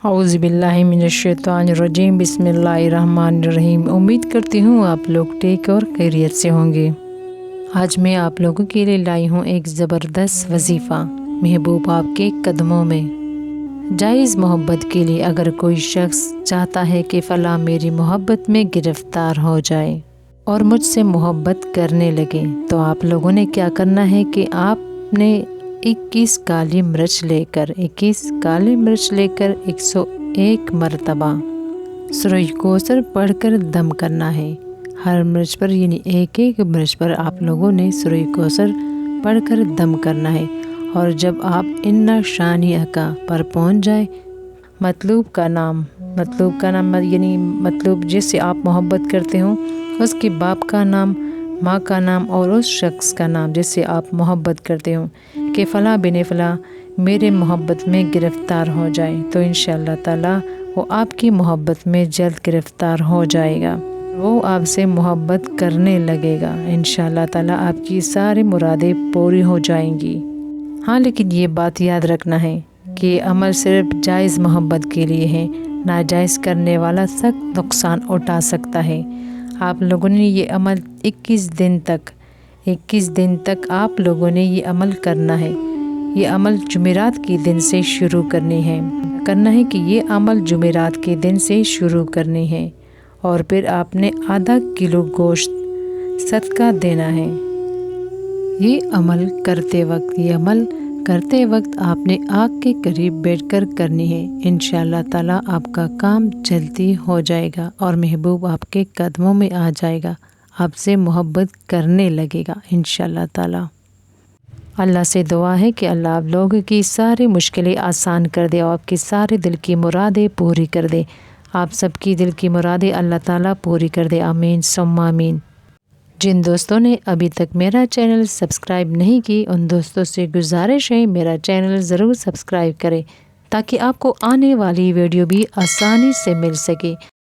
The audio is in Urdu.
اعوذ باللہ من الشیطان الرجیم، بسم اللہ الرحمن الرحیم۔ امید کرتی ہوں آپ لوگ ٹھیک اور خیریت سے ہوں گے۔ آج میں آپ لوگوں کے لیے لائی ہوں ایک زبردست وظیفہ، محبوب آپ کے قدموں میں۔ جائز محبت کے لیے اگر کوئی شخص چاہتا ہے کہ فلاں میری محبت میں گرفتار ہو جائے اور مجھ سے محبت کرنے لگے، تو آپ لوگوں نے کیا کرنا ہے کہ آپ نے 21 کالی مرچ لے کر 101 مرتبہ سورہ کوثر پڑھ کر دم کرنا ہے۔ ہر مرچ پر یعنی ایک مرچ پر آپ لوگوں نے سورہ کوثر پڑھ کر دم کرنا ہے، اور جب آپ انا شانئک پر پہنچ جائے، مطلوب کا نام یعنی مطلوب جس سے آپ محبت کرتے ہوں، اس کے باپ کا نام، ماں کا نام اور اس شخص کا نام جس سے آپ محبت کرتے ہوں کہ فلاں بن فلاں میرے محبت میں گرفتار ہو جائے، تو انشاءاللہ تعالیٰ وہ آپ کی محبت میں جلد گرفتار ہو جائے گا، وہ آپ سے محبت کرنے لگے گا۔ انشاءاللہ تعالیٰ آپ کی ساری مرادیں پوری ہو جائیں گی۔ ہاں، لیکن یہ بات یاد رکھنا ہے کہ یہ عمل صرف جائز محبت کے لیے ہے، ناجائز کرنے والا سخت نقصان اٹھا سکتا ہے۔ آپ لوگوں نے یہ عمل 21 دن تک آپ لوگوں نے یہ عمل کرنا ہے۔ یہ عمل جمعرات کے دن سے شروع کرنا ہے کہ یہ عمل جمعرات کے دن سے شروع کرنی ہے، اور پھر آپ نے آدھا کلو گوشت صدقہ دینا ہے۔ یہ عمل کرتے وقت آپ نے آگ کے قریب بیٹھ کر کرنی ہے۔ انشاءاللہ تعالیٰ آپ کا کام جلدی ہو جائے گا اور محبوب آپ کے قدموں میں آ جائے گا، آپ سے محبت کرنے لگے گا انشاءاللہ تعالیٰ۔ اللہ سے دعا ہے کہ اللہ آپ لوگوں کی ساری مشکلیں آسان کر دے اور آپ کی سارے دل کی مرادیں پوری کر دے۔ آپ سب کی دل کی مرادیں اللہ تعالیٰ پوری کر دے، آمین ثم آمین۔ جن دوستوں نے ابھی تک میرا چینل سبسکرائب نہیں کی، ان دوستوں سے گزارش ہے میرا چینل ضرور سبسکرائب کریں تاکہ آپ کو آنے والی ویڈیو بھی آسانی سے مل سکے۔